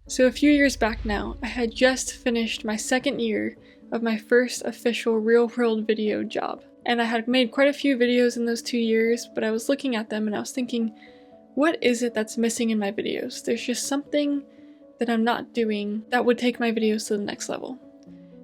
So a few years back now, I had just finished my second year of my first official real-world video job. And I had made quite a few videos in those 2 years, but I was looking at them and I was thinking, what is it that's missing in my videos? There's just something that I'm not doing that would take my videos to the next level.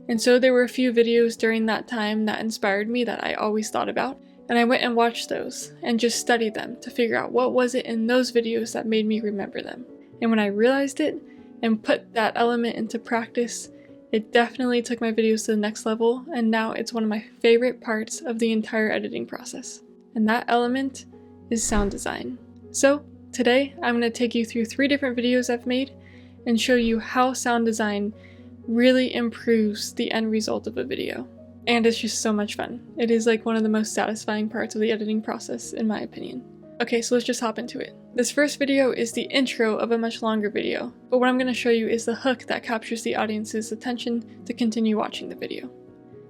And so there were a few videos during that time that inspired me that I always thought about. And I went and watched those and just studied them to figure out what was it in those videos that made me remember them. And when I realized it and put that element into practice, it definitely took my videos to the next level, and now it's one of my favorite parts of the entire editing process. And that element is sound design. So today I'm going to take you through 3 different videos I've made and show you how sound design really improves the end result of a video. And it's just so much fun. It is like one of the most satisfying parts of the editing process, in my opinion. Okay, so let's just hop into it. This first video is the intro of a much longer video, but what I'm going to show you is the hook that captures the audience's attention to continue watching the video.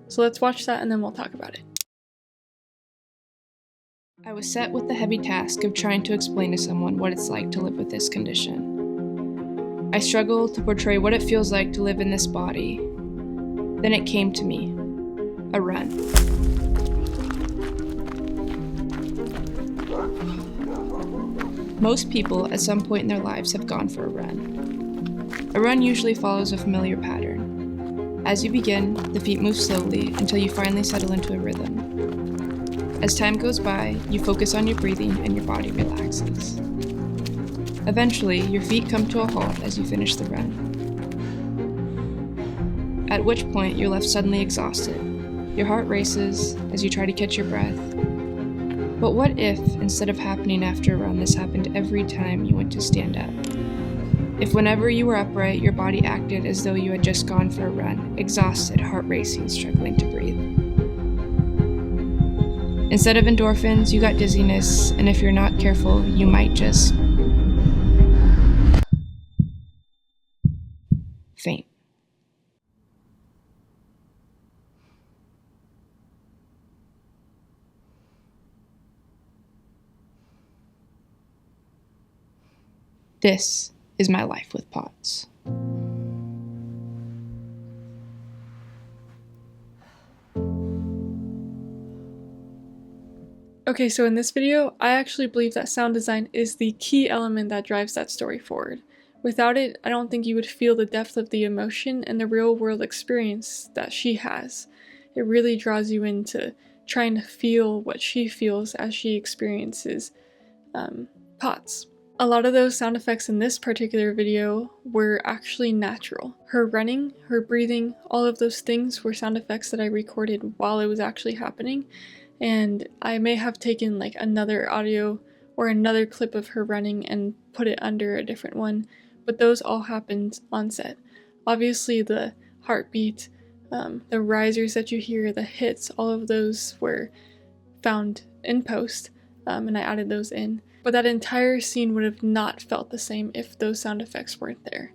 So let's watch that and then we'll talk about it. I was set with the heavy task of trying to explain to someone what it's like to live with this condition. I struggled to portray what it feels like to live in this body. Then it came to me. A run. Most people at some point in their lives have gone for a run. A run usually follows a familiar pattern. As you begin, the feet move slowly until you finally settle into a rhythm. As time goes by, you focus on your breathing and your body relaxes. Eventually, your feet come to a halt as you finish the run. At which point, you're left suddenly exhausted. Your heart races as you try to catch your breath. But what if, instead of happening after a run, this happened every time you went to stand up? If whenever you were upright, your body acted as though you had just gone for a run, exhausted, heart racing, struggling to breathe. Instead of endorphins, you got dizziness, and if you're not careful, you might just faint. This is my life with POTS. Okay, so in this video, I actually believe that sound design is the key element that drives that story forward. Without it, I don't think you would feel the depth of the emotion and the real world experience that she has. It really draws you into trying to feel what she feels as she experiences POTS. A lot of those sound effects in this particular video were actually natural. Her running, her breathing, all of those things were sound effects that I recorded while it was actually happening. And I may have taken like another audio or another clip of her running and put it under a different one, but those all happened on set. Obviously the heartbeat, the risers that you hear, the hits, all of those were found in post, and I added those in. But that entire scene would have not felt the same if those sound effects weren't there.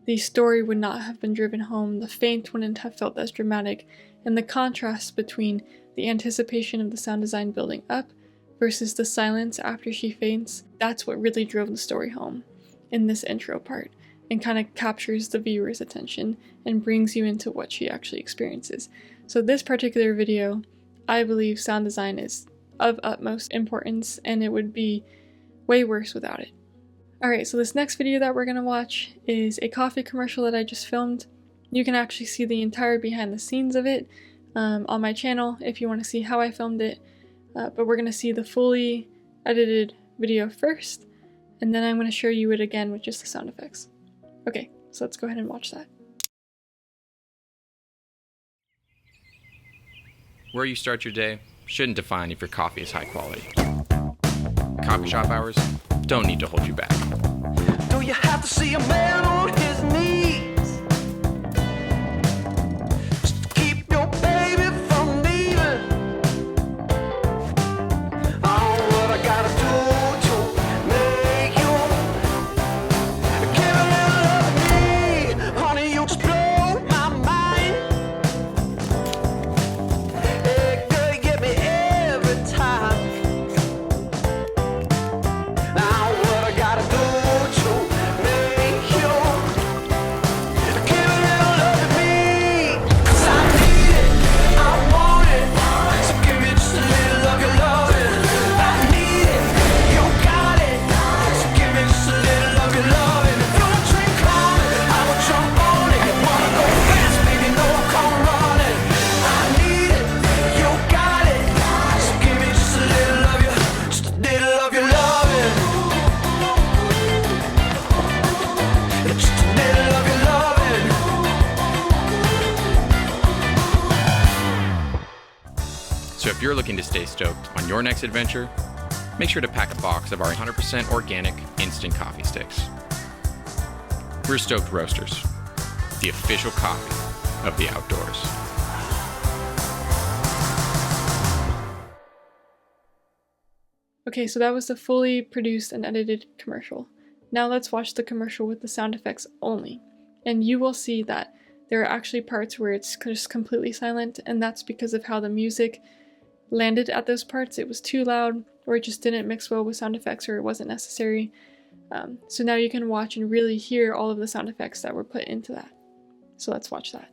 The story would not have been driven home, the faint wouldn't have felt as dramatic, and the contrast between the anticipation of the sound design building up versus the silence after she faints, that's what really drove the story home in this intro part, and kind of captures the viewer's attention and brings you into what she actually experiences. So this particular video, I believe sound design is of utmost importance, and it would be way worse without it. Alright, so this next video that we're going to watch is a coffee commercial that I just filmed. You can actually see the entire behind the scenes of it on my channel if you want to see how I filmed it, but we're going to see the fully edited video first, and then I'm going to show you it again with just the sound effects. Okay, so let's go ahead and watch that. Where you start your day shouldn't define if your coffee is high quality. Coffee shop hours don't need to hold you back. Do you have to see a man on his knees just to keep your baby from leaving? Oh, what I gotta do to make you give a little love to me? Honey, you just blow my mind. Hey, girl, you get me every time. Now what I gotta do to make you if you're looking to stay stoked on your next adventure, make sure to pack a box of our 100% organic instant coffee sticks. We're Stoked Roasters, the official coffee of the outdoors. Okay, so that was the fully produced and edited commercial. Now let's watch the commercial with the sound effects only. And you will see that there are actually parts where it's just completely silent, and that's because of how the music landed at those parts. It was too loud, or it just didn't mix well with sound effects, or it wasn't necessary. So now you can watch and really hear all of the sound effects that were put into that. So let's watch that.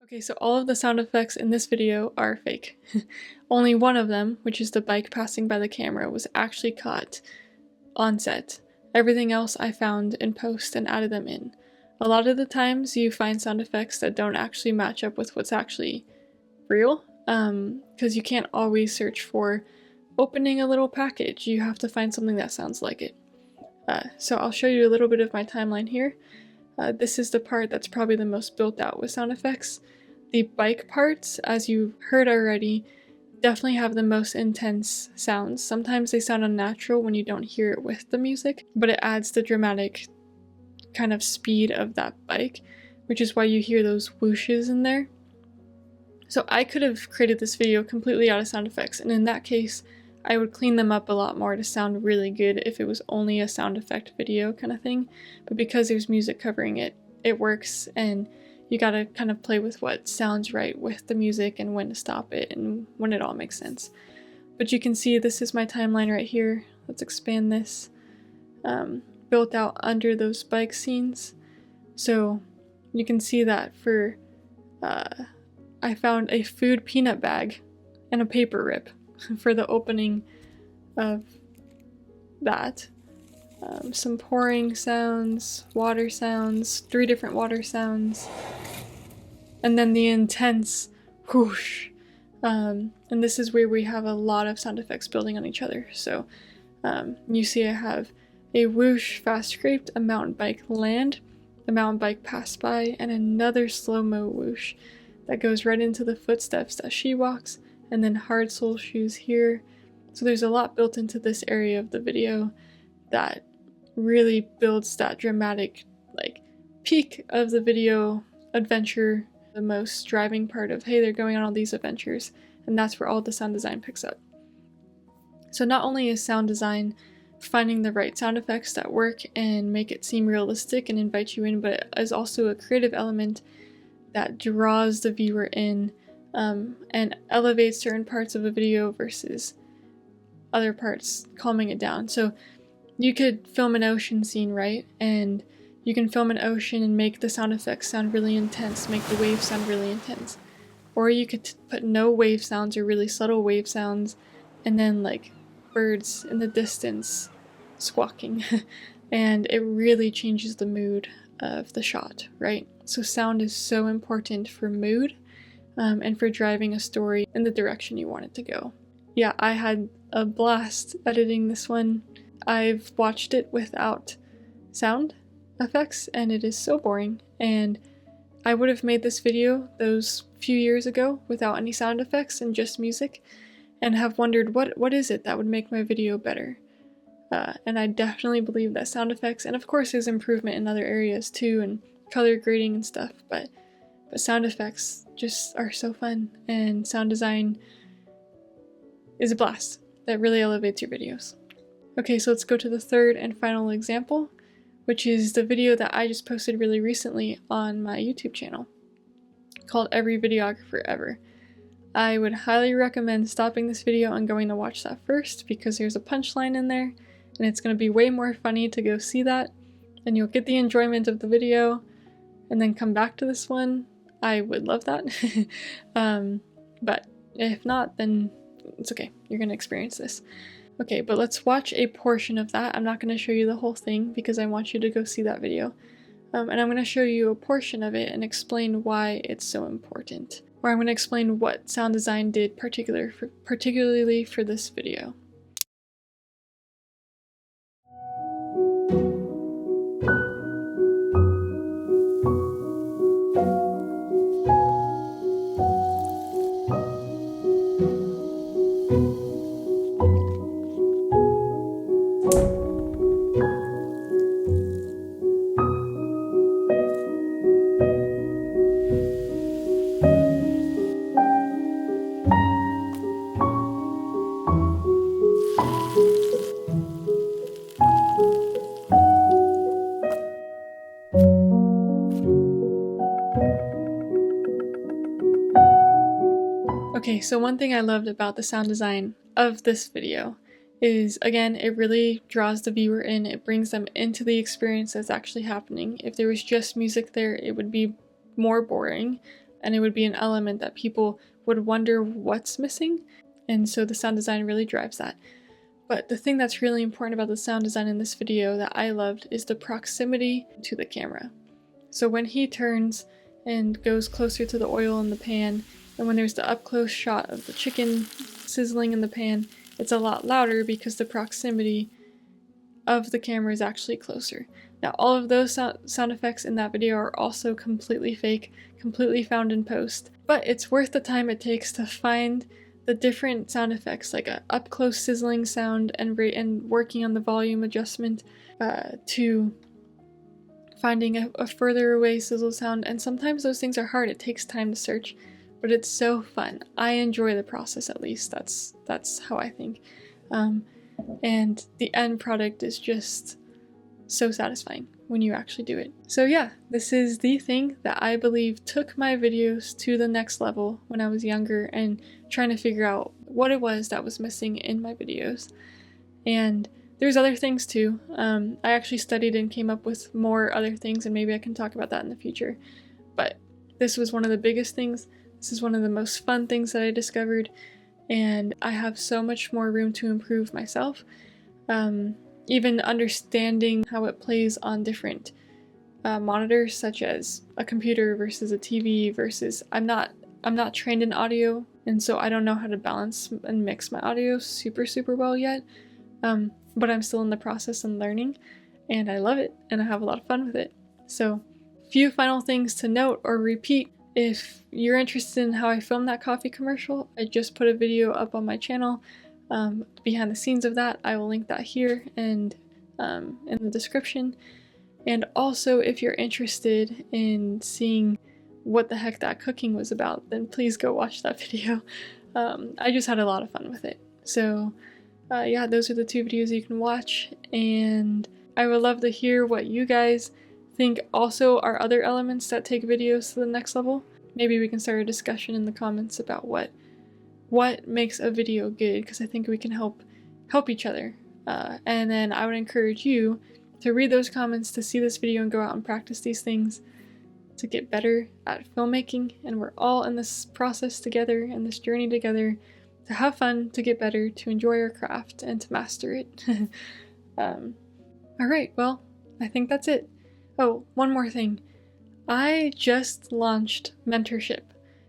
Okay, so all of the sound effects in this video are fake. Only one of them, which is the bike passing by the camera, was actually caught on set. Everything else I found in post and added them in. A lot of the times you find sound effects that don't actually match up with what's actually real, because you can't always search for opening a little package. You have to find something that sounds like it. So I'll show you a little bit of my timeline here. This is the part that's probably the most built out with sound effects. The bike parts, as you heard already, definitely have the most intense sounds. Sometimes they sound unnatural when you don't hear it with the music, but it adds the dramatic kind of speed of that bike, which is why you hear those whooshes in there. So I could have created this video completely out of sound effects, and in that case, I would clean them up a lot more to sound really good if it was only a sound effect video kind of thing. But because there's music covering it, it works, and you gotta kind of play with what sounds right with the music and when to stop it and when it all makes sense. But you can see this is my timeline right here. Let's expand this. Built out under those bike scenes. So you can see that for, I found a food peanut bag and a paper rip for the opening of that. Some pouring sounds, water sounds, 3 different water sounds, and then the intense whoosh. And this is where we have a lot of sound effects building on each other. So you see I have a whoosh fast scraped, a mountain bike land, a mountain bike pass by, and another slow-mo whoosh that goes right into the footsteps that she walks, and then hard sole shoes here. So there's a lot built into this area of the video that really builds that dramatic like peak of the video adventure, the most driving part of, hey, they're going on all these adventures, and that's where all the sound design picks up. So not only is sound design finding the right sound effects that work and make it seem realistic and invite you in, but it is also a creative element that draws the viewer in and elevates certain parts of a video versus other parts, calming it down. So you could film an ocean scene, right? And you can film an ocean and make the sound effects sound really intense, make the waves sound really intense. Or you could put no wave sounds or really subtle wave sounds, and then like birds in the distance squawking. And it really changes the mood of the shot, right? So sound is so important for mood and for driving a story in the direction you want it to go. Yeah, I had a blast editing this one. I've watched it without sound effects and it is so boring, and I would have made this video those few years ago without any sound effects and just music, and have wondered what is it that would make my video better. And I definitely believe that sound effects, and of course there's improvement in other areas too, and color grading and stuff, but sound effects just are so fun, and sound design is a blast that really elevates your videos. Okay, so let's go to the third and final example, which is the video that I just posted really recently on my YouTube channel called Every Videographer Ever. I would highly recommend stopping this video and going to watch that first, because there's a punchline in there and it's going to be way more funny to go see that, and you'll get the enjoyment of the video and then come back to this one. I would love that. But if not, then it's okay. You're going to experience this. Okay, but let's watch a portion of that. I'm not going to show you the whole thing because I want you to go see that video. And I'm going to show you a portion of it and explain why it's so important. Or I'm going to explain what sound design did particularly for this video. Okay, so one thing I loved about the sound design of this video is, again, it really draws the viewer in. It brings them into the experience that's actually happening. If there was just music there, it would be more boring, and it would be an element that people would wonder what's missing, and so the sound design really drives that. But the thing that's really important about the sound design in this video that I loved is the proximity to the camera. So when he turns and goes closer to the oil in the pan, and when there's the up-close shot of the chicken sizzling in the pan, it's a lot louder because the proximity of the camera is actually closer. Now, all of those sound effects in that video are also completely fake, completely found in post, but it's worth the time it takes to find the different sound effects, like a up-close sizzling sound and working on the volume adjustment, to finding a further away sizzle sound. And sometimes those things are hard. It takes time to search, but it's so fun. I enjoy the process, at least. That's how I think. And the end product is just so satisfying when you actually do it. So yeah, this is the thing that I believe took my videos to the next level when I was younger and trying to figure out what it was that was missing in my videos. And there's other things too. I actually studied and came up with more other things, and maybe I can talk about that in the future. But this was one of the biggest things. This is one of the most fun things that I discovered, and I have so much more room to improve myself. Even understanding how it plays on different monitors, such as a computer versus a TV versus I'm not trained in audio, and so I don't know how to balance and mix my audio super well yet. But I'm still in the process and learning, and I love it, and I have a lot of fun with it. So, few final things to note or repeat. If you're interested in how I filmed that coffee commercial, I just put a video up on my channel behind the scenes of that. I will link that here and in the description. And also, if you're interested in seeing what the heck that cooking was about, then please go watch that video. I just had a lot of fun with it. So yeah, those are the two videos you can watch, and I would love to hear what you guys think also are other elements that take videos to the next level. Maybe we can start a discussion in the comments about what makes a video good, because I think we can help each other. And then I would encourage you to read those comments, to see this video and go out and practice these things to get better at filmmaking. And we're all in this process together, and this journey together, to have fun, to get better, to enjoy our craft, and to master it. Alright, well, I think that's it. Oh, one more thing. I just launched Mentorship.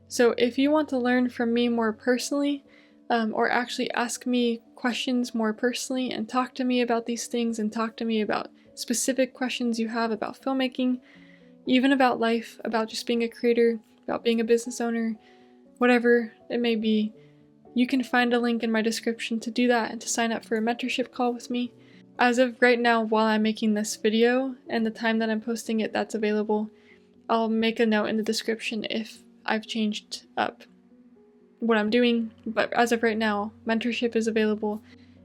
So if you want to learn from me more personally, or actually ask me questions more personally and talk to me about these things and talk to me about specific questions you have about filmmaking, even about life, about just being a creator, about being a business owner, whatever it may be, you can find a link in my description to do that and to sign up for a mentorship call with me. As of right now, while I'm making this video and the time that I'm posting it, that's available. I'll make a note in the description if I've changed up what I'm doing, but as of right now, mentorship is available,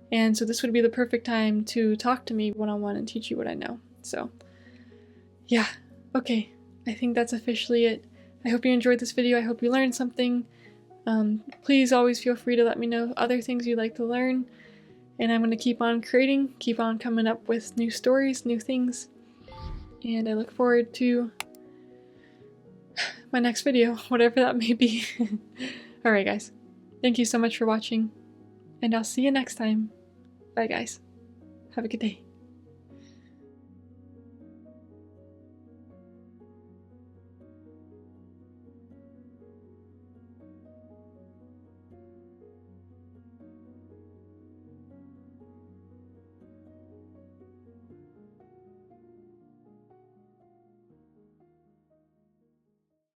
and so this would be the perfect time to talk to me one-on-one and teach you what I know. So yeah, okay, I think that's officially it. I hope you enjoyed this video. I hope you learned something. Please always feel free to let me know other things you'd like to learn, and I'm going to keep on creating, keep on coming up with new stories, new things, and I look forward to my next video, whatever that may be. Alright guys, thank you so much for watching, and I'll see you next time. Bye guys. Have a good day.